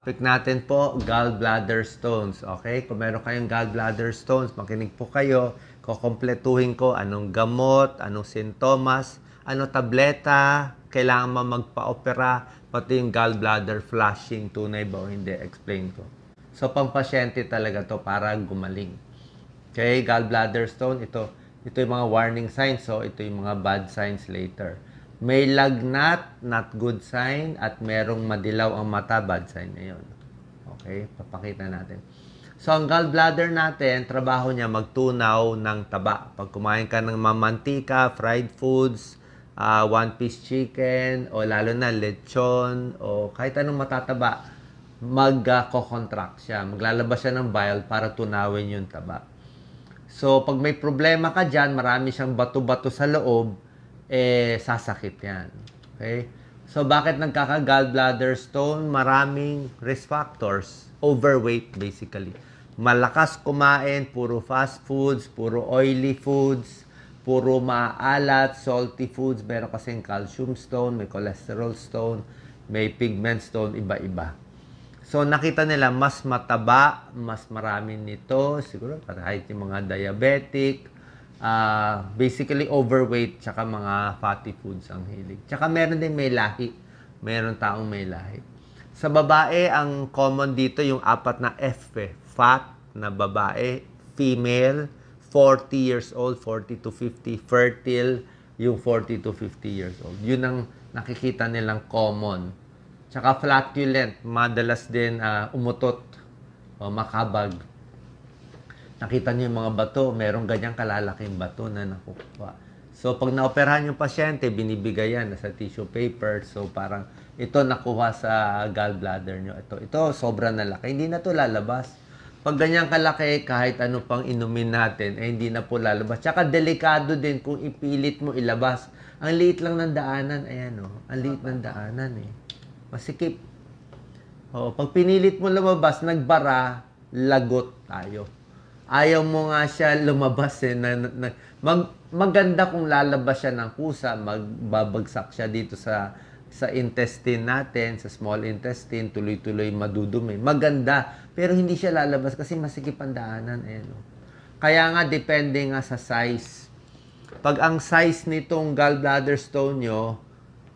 Pick natin po, gallbladder stones. Okay? Kung meron kayong gallbladder stones, makinig po kayo. Kukompletuhin ko anong gamot, anong sintomas, anong tableta, kailangan magpa-opera, pati yung gallbladder flushing, tunay ba o hindi, explain ko. So, pang pasyente talaga to para gumaling. Okay, gallbladder stone, ito yung mga warning signs. So, ito yung mga bad signs later. May lagnat, not good sign, at merong madilaw ang mata, bad sign na yun. Okay, papakita natin. So, ang gallbladder natin, trabaho niya magtunaw ng taba. Pag kumain ka ng mamantika, fried foods, one-piece chicken, o lalo na lechon, o kahit anong matataba, mag-contract siya. Maglalabas siya ng bile para tunawin yung taba. So, pag may problema ka dyan, marami siyang bato-bato sa loob, sasakit yan. Okay? So, bakit nagkaka-gallbladder stone? Maraming risk factors. Overweight, basically. Malakas kumain, puro fast foods, puro oily foods, puro maalat, salty foods. Meron kasing calcium stone, may cholesterol stone, may pigment stone, iba-iba. So, nakita nila, mas mataba, mas marami nito. Siguro, kahit yung mga diabetic, basically overweight, tsaka mga fatty foods ang hilig. Tsaka meron din may lahi. Meron taong may lahi. Sa babae, ang common dito yung apat na F. Fat na babae, female, 40 years old, 40 to 50, fertile, yung 40 to 50 years old. Yun ang nakikita nilang common. Tsaka flatulent, madalas din umutot o makabag. Nakita niyo yung mga bato, merong ganyang kalalaking bato na nakukuha. So, pag naoperahan yung pasyente, binibigay yan sa tissue paper. So, parang ito nakuha sa gallbladder nyo. Ito sobrang nalaki. Hindi na to lalabas. Pag ganyang kalaki, kahit ano pang inumin natin, hindi na po lalabas. Tsaka delikado din kung ipilit mo ilabas. Ang liit lang ng daanan. Ayan o. Ang liit ng daanan eh. Masikip. Pag pinilit mo lumabas, nagbara, lagot tayo. Ayaw mo nga siya lumabas eh. Maganda kung lalabas siya ng kusa, magbabagsak siya dito sa intestine natin, sa small intestine, tuloy-tuloy madudumi. Maganda, pero hindi siya lalabas kasi masikip ang daanan. Eh, no? Kaya nga, depende nga sa size. Pag ang size nitong gallbladder stone nyo,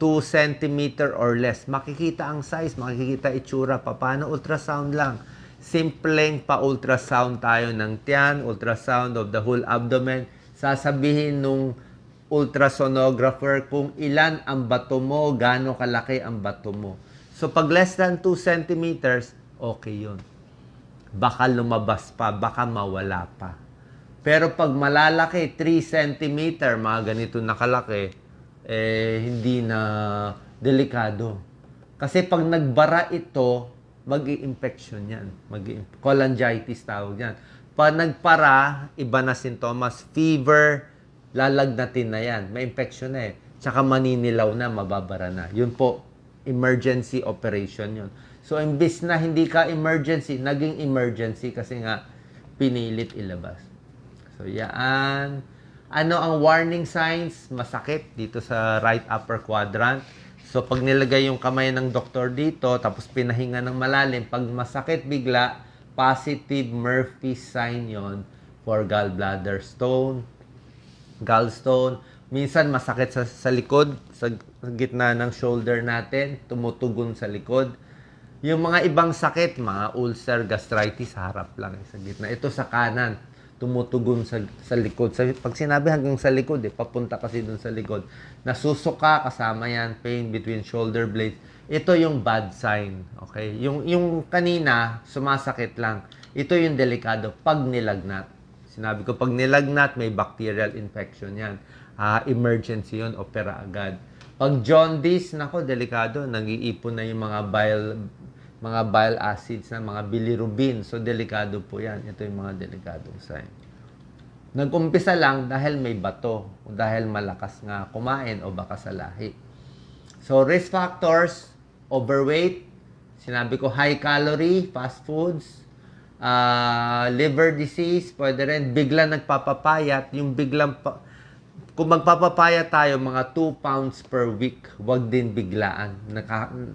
2 cm or less, makikita ang size, makikita itsura. Paano? Ultrasound lang. Simpleng pa-ultrasound tayo ng tiyan, ultrasound of the whole abdomen. Sasabihin nung ultrasonographer kung ilan ang bato mo, gaano kalaki ang bato mo. So, pag less than 2 centimeters, okay yun. Baka lumabas pa, baka mawala pa. Pero pag malalaki, 3 centimeter, mga ganito na kalaki, hindi na delikado. Kasi pag nagbara ito, mag-i-infection yan. Cholangitis tawag yan. Pag nagpara, iba na sintomas. Fever, lalagnatin na yan. May infection na eh. Tsaka maninilaw na, mababara na. Yun po, emergency operation yun. So, imbis na hindi ka emergency, naging emergency kasi nga pinilit ilabas. So, yan. Ano ang warning signs? Masakit dito sa right upper quadrant. So, pag nilagay yung kamay ng doktor dito, tapos pinahinga ng malalim, pag masakit bigla, positive Murphy's sign yon for gallbladder stone, gallstone. Minsan masakit sa likod, sa gitna ng shoulder natin, tumutugon sa likod. Yung mga ibang sakit, mga ulcer, gastritis, harap lang sa gitna. Ito sa kanan, tumutugon sa likod. Pag sinabi hanggang sa likod, papunta kasi dun sa likod. Nasusuka, kasama yan, pain between shoulder blades. Ito yung bad sign. Okay? Yung kanina, sumasakit lang. Ito yung delikado pag nilagnat. Sinabi ko, pag nilagnat, may bacterial infection yan. Emergency yun, opera agad. Pag jaundice, nako, delikado. Nag-iipon na yung mga bile acids na mga bilirubin. So, delikado po yan. Ito yung mga delikadong sign. Nag-umpisa lang dahil may bato o dahil malakas nga kumain o baka sa lahi. So, risk factors, overweight, sinabi ko high calorie, fast foods, liver disease, pwede rin, bigla nagpapapayat, yung biglang, kung magpapapayat tayo, mga 2 pounds per week, wag din biglaan,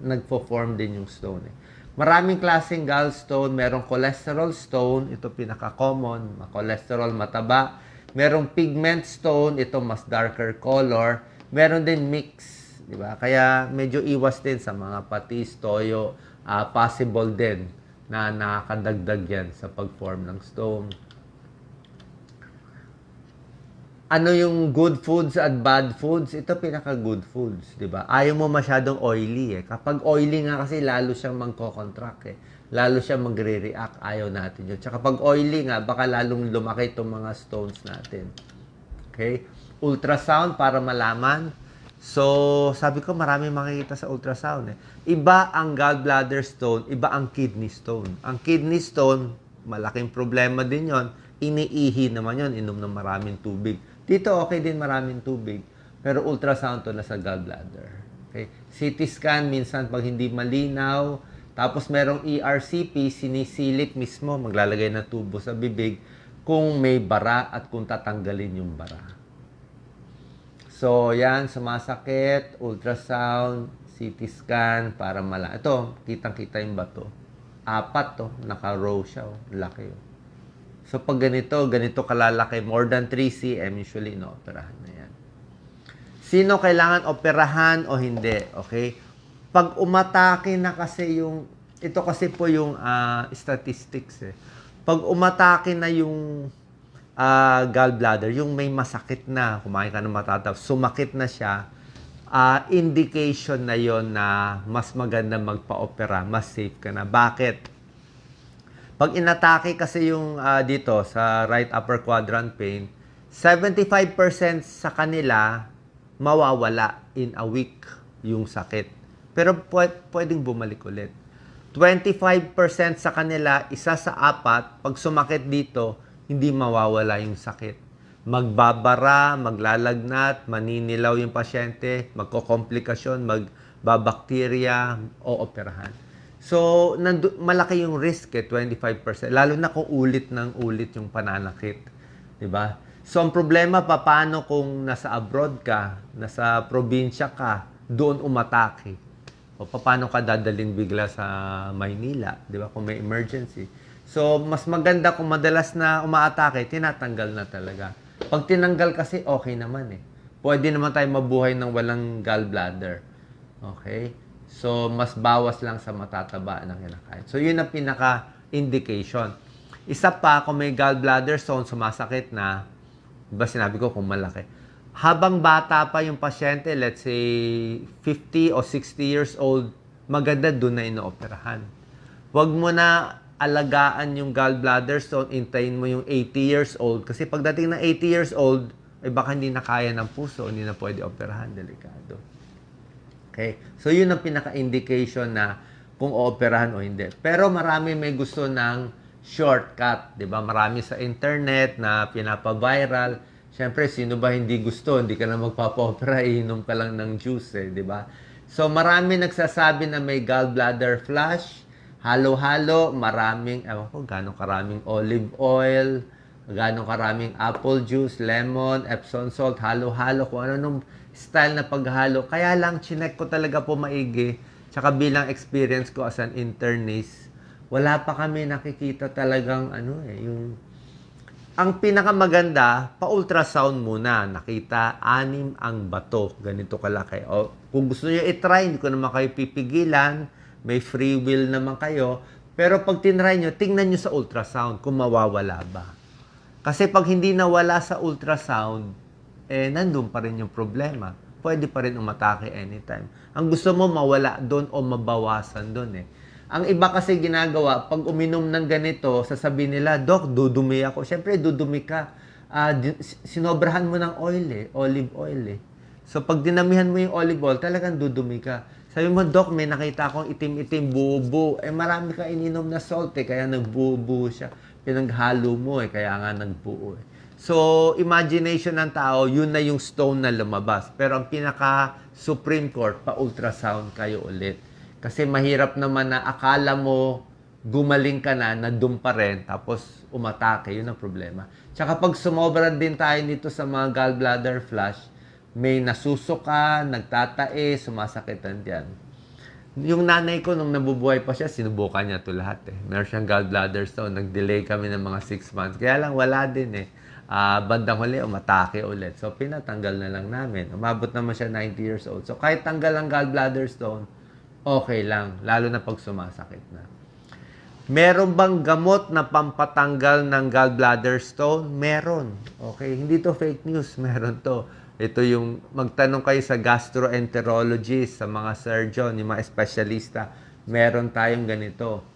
nagpo-form din yung stone. Maraming klaseng gallstone. Merong cholesterol stone. Ito pinaka-common. Cholesterol mataba. Merong pigment stone. Ito mas darker color. Meron din mix. Diba? Kaya medyo iwas din sa mga patis, toyo. Possible din na nakakadagdag yan sa pag-form ng stone. Ano yung good foods at bad foods? Ito pinaka-good foods, di ba? Ayaw mo masyadong oily eh. Kapag oily nga kasi, lalo siyang magko-contract eh. Lalo siyang magre-react. Ayaw natin yun. Tsaka pag oily nga, baka lalong lumaki itong mga stones natin. Okay? Ultrasound para malaman. So, sabi ko marami makikita sa ultrasound eh. Iba ang gallbladder stone, iba ang kidney stone. Ang kidney stone, malaking problema din yon. Iniihi naman yon, inom ng maraming tubig. Dito okay din maraming tubig, pero ultrasound to na sa gallbladder. Okay? CT scan minsan pag hindi malinaw, tapos merong ERCP, sinisilip mismo, maglalagay ng tubo sa bibig kung may bara at kung tatanggalin yung bara. So, yan, sumasakit, ultrasound, CT scan, para ito, kitang-kita yung bato. 4 to, naka-row siya, laki oh. So, pag ganito kalalaki, more than 3 cm, usually ino-operahan na yan. Sino kailangan operahan o hindi? Okay? Pag umatake na kasi ito kasi po yung statistics eh. Pag umatake na yung gallbladder, yung may masakit na, kumain ka ng matataw, sumakit na siya, indication na yon na mas maganda magpa-opera, mas safe ka na. Bakit? Pag inatake kasi yung dito sa right upper quadrant pain, 75% sa kanila mawawala in a week yung sakit. Pero pwedeng bumalik ulit. 25% sa kanila, 1 sa 4, pag sumakit dito, hindi mawawala yung sakit. Magbabara, maglalagnat, maninilaw yung pasyente, magkokomplikasyon, magbabakterya o operahan. So, malaki yung risk 25%. Lalo na kung ulit ng ulit yung pananakit. Diba? So, ang problema, paano kung nasa abroad ka, nasa probinsya ka, doon umatake? O paano ka dadalhin bigla sa Maynila? Diba? Kung may emergency. So, mas maganda kung madalas na umaatake, tinatanggal na talaga. Pag tinanggal kasi, okay naman eh. Pwede naman tayo mabuhay ng walang gallbladder. Okay? So, mas bawas lang sa matataba ng kinakain. So, yun ang pinaka-indication. Isa pa, kung may gallbladder stone, sumasakit na, diba sinabi ko kung malaki. Habang bata pa yung pasyente, let's say 50 o 60 years old, maganda doon na inooperahan. Huwag mo na alagaan yung gallbladder stone, intayin mo yung 80 years old. Kasi pagdating ng 80 years old, ay baka hindi na kaya ng puso, hindi na pwede operahan, delikado. Okay? So, yun ang pinaka-indication na kung ooperahan o hindi. Pero marami may gusto ng shortcut. Diba? Marami sa internet na pinapa-viral. Siyempre, sino ba hindi gusto? Hindi ka na magpapa-opera, inom ka lang ng juice. Diba? So, marami nagsasabi na may gallbladder flush, halo-halo, maraming, ewan ko, gano'ng karaming olive oil, gano'ng karaming apple juice, lemon, Epsom salt, halo-halo, kung ano nung style na paghalo. Kaya lang, chinek ko talaga po maigi. Tsaka bilang experience ko as an internist, wala pa kami nakikita talagang yung... Ang pinakamaganda, pa-ultrasound muna. Nakita, 6 ang bato. Ganito kalaki. O, kung gusto nyo i-try, hindi ko naman kayo pipigilan. May free will naman kayo. Pero pag tinry nyo, tingnan nyo sa ultrasound kung mawawala ba. Kasi pag hindi nawala sa ultrasound, nandun pa rin yung problema. Pwede pa rin umatake anytime. Ang gusto mo mawala doon o mabawasan doon eh. Ang iba kasi ginagawa, pag uminom ng ganito, sasabihin nila, Doc, dudumi ako. Siyempre, dudumi ka. Sinobrahan mo ng oil eh, olive oil eh. So, pag dinamihan mo yung olive oil, talagang dudumi ka. Sabi mo, Doc, may nakita akong itim-itim, buo-buo. Marami ka ininom na salt eh, kaya nagbuo-buo siya. Pinaghalo mo eh, kaya nga nagbuo eh. So, imagination ng tao, yun na yung stone na lumabas. Pero ang pinaka-Supreme Court, pa-ultrasound kayo ulit. Kasi mahirap naman na akala mo gumaling ka na doon pa rin, tapos umatake. Yun ang problema. Tsaka pag sumobra din tayo nito sa mga gallbladder flush, may nasusuka, nagtatae, sumasakitan diyan. Yung nanay ko, nung nabubuhay pa siya, sinubukan niya to lahat eh. Meron siyang gallbladder stone. Nag-delay kami ng mga 6 months. Kaya lang, wala din eh. Bandang huli, umatake ulit. So, pinatanggal na lang namin. Umabot naman siya 90 years old. So, kahit tanggal ang gallbladder stone, okay lang. Lalo na pag sumasakit na. Meron bang gamot na pampatanggal ng gallbladder stone? Meron. Okay, hindi to fake news. Meron to. Ito yung magtanong kayo sa gastroenterologist, sa mga surgeon, yung mga espesyalista. Meron tayong ganito.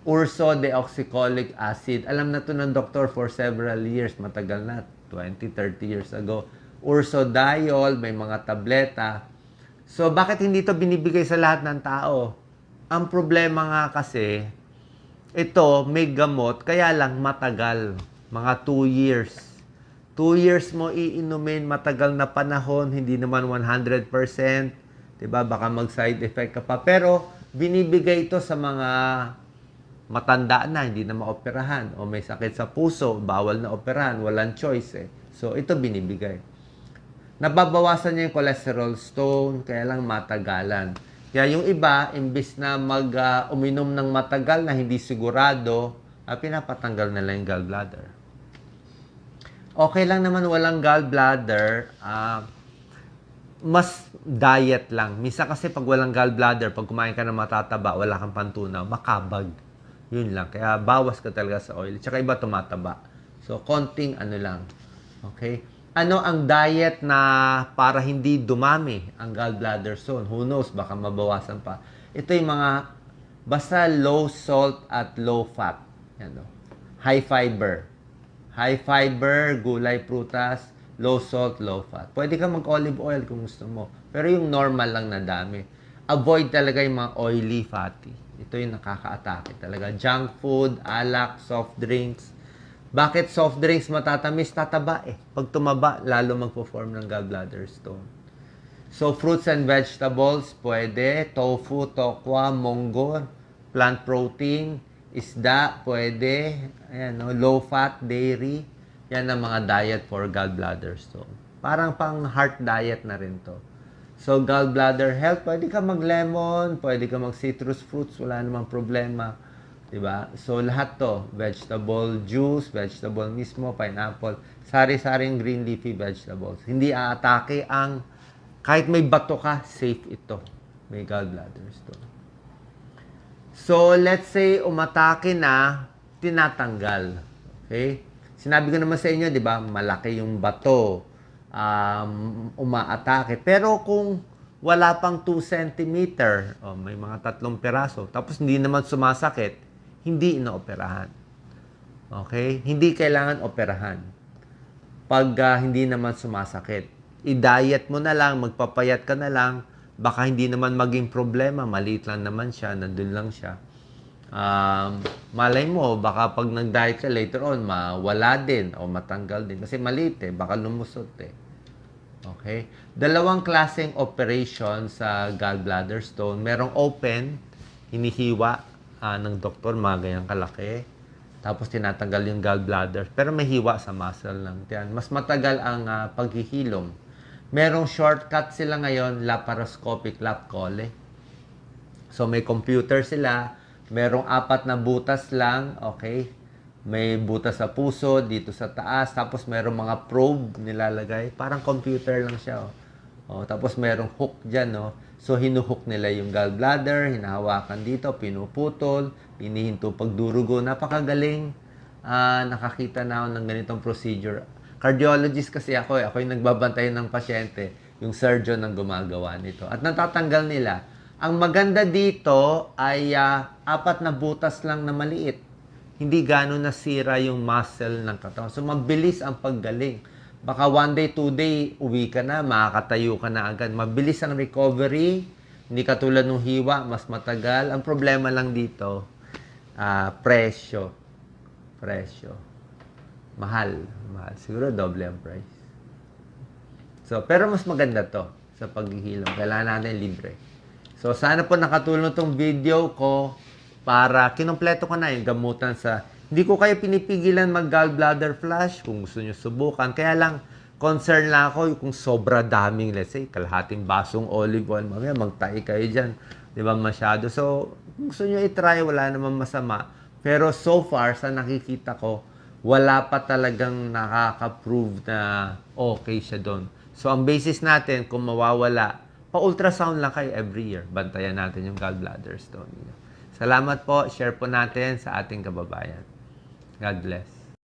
Ursodeoxycholic acid. Alam na to ng doktor for several years. Matagal na. 20, 30 years ago. Ursodiol, may mga tableta. So, bakit hindi to binibigay sa lahat ng tao? Ang problema nga kasi, ito, may gamot, kaya lang matagal. Mga 2 years. 2 years mo iinumin, matagal na panahon, hindi naman 100%. Diba? Baka mag-side effect ka pa. Pero, binibigay ito sa mga matanda na, hindi na maoperahan. O may sakit sa puso, bawal na operahan, walang choice eh. So, ito binibigay. Nababawasan niya yung cholesterol stone, kaya lang matagalan. Kaya yung iba, imbis na uminom ng matagal na hindi sigurado, pinapatanggal na lang yung gallbladder. Okay lang naman walang gallbladder, mas diet lang. Misa kasi pag walang gallbladder, pag kumain ka ng matataba, wala kang pantunaw, makabag. Yun lang. Kaya bawas ka talaga sa oil. Tsaka iba tumataba. So, konting ano lang. Okay? Ano ang diet na para hindi dumami ang gallbladder stone? Who knows? Baka mabawasan pa. Ito yung mga basta low salt at low fat. Yan, no? High fiber. High fiber, gulay, prutas, low salt, low fat. Pwede ka mag-olive oil kung gusto mo. Pero yung normal lang na dami. Avoid talaga yung mga oily, fatty. Ito yung nakaka-atake talaga. Junk food, alak, soft drinks. Bakit soft drinks matatamis? Tataba eh. Pag tumaba, lalo magpo-form ng gallbladder stone. So, fruits and vegetables, pwede. Tofu, tokwa, munggo, plant protein, isda, pwede. Ayan, no? Low fat, dairy. Yan ang mga diet for gallbladder stone. Parang pang heart diet na rin to. So, gallbladder health, pwede ka mag-lemon, pwede ka mag-citrus fruits, wala namang problema. Diba? So, lahat to. Vegetable juice, vegetable mismo, pineapple, sari-saring green leafy vegetables. Hindi aatake ang, kahit may bato ka, safe ito. May gallbladder stone. So, let's say, umatake na, tinatanggal. Okay? Sinabi ko naman sa inyo, di ba, malaki yung bato, umaatake. Pero kung wala pang 2 cm, may mga 3 piraso, tapos hindi naman sumasakit, hindi inooperahan. Okay? Hindi kailangan operahan. Pag hindi naman sumasakit. I-diet mo na lang, magpapayat ka na lang, baka hindi naman maging problema, maliit lang naman siya, nandun lang siya. Malay mo, baka pag nag-diet ka later on, mawala din o matanggal din. Kasi maliit eh, baka lumusot eh. Okay? 2 klaseng operation sa gallbladder stone. Merong open, hinihiwa ng doktor, mga ganyang kalaki. Tapos tinatanggal yung gallbladder. Pero may hiwa sa muscle ng tiyan. Mas matagal ang paghihilom. Merong shortcut sila ngayon, laparoscopic lapcole. So may computer sila. Merong 4 na butas lang. Okay? May butas sa puso, dito sa taas. Tapos merong mga probe nilalagay. Parang computer lang siya. Tapos merong hook dyan. So, hinuhook nila yung gallbladder, hinahawakan dito, pinuputol, hinihinto pagdurugo. Napakagaling. Nakakita na ako ng ganitong procedure. Cardiologist kasi ako. Ako yung nagbabantay ng pasyente. Yung surgeon ang gumagawa nito. At natatanggal nila. Ang maganda dito ay 4 na butas lang na maliit. Hindi gano'n nasira yung muscle ng katawan. So, mabilis ang paggaling. Baka 1 day, 2 day, uwi ka na, makakatayo ka na agad. Mabilis ang recovery, hindi katulad ng hiwa, mas matagal. Ang problema lang dito, presyo. Presyo. Mahal. Siguro doble ang price. So, pero mas maganda to sa paghihilom. Kailangan natin libre. So, sana po nakatulong tong video ko para kinumpleto ko na yung gamutan sa... Hindi ko kayo pinipigilan mag-gallbladder flush kung gusto nyo subukan. Kaya lang, concern lang ako kung sobra daming, let's say, kalahating basong olive oil. Mamaya, magtahi kayo dyan. Di ba masyado? So, kung gusto nyo i-try, wala namang masama. Pero so far, sa nakikita ko, wala pa talagang nakaka-prove na okay siya doon. So, ang basis natin, kung mawawala, pa-ultrasound lang kayo every year. Bantayan natin yung gallbladder stone niyo. Salamat po. Share po natin sa ating kababayan. God bless.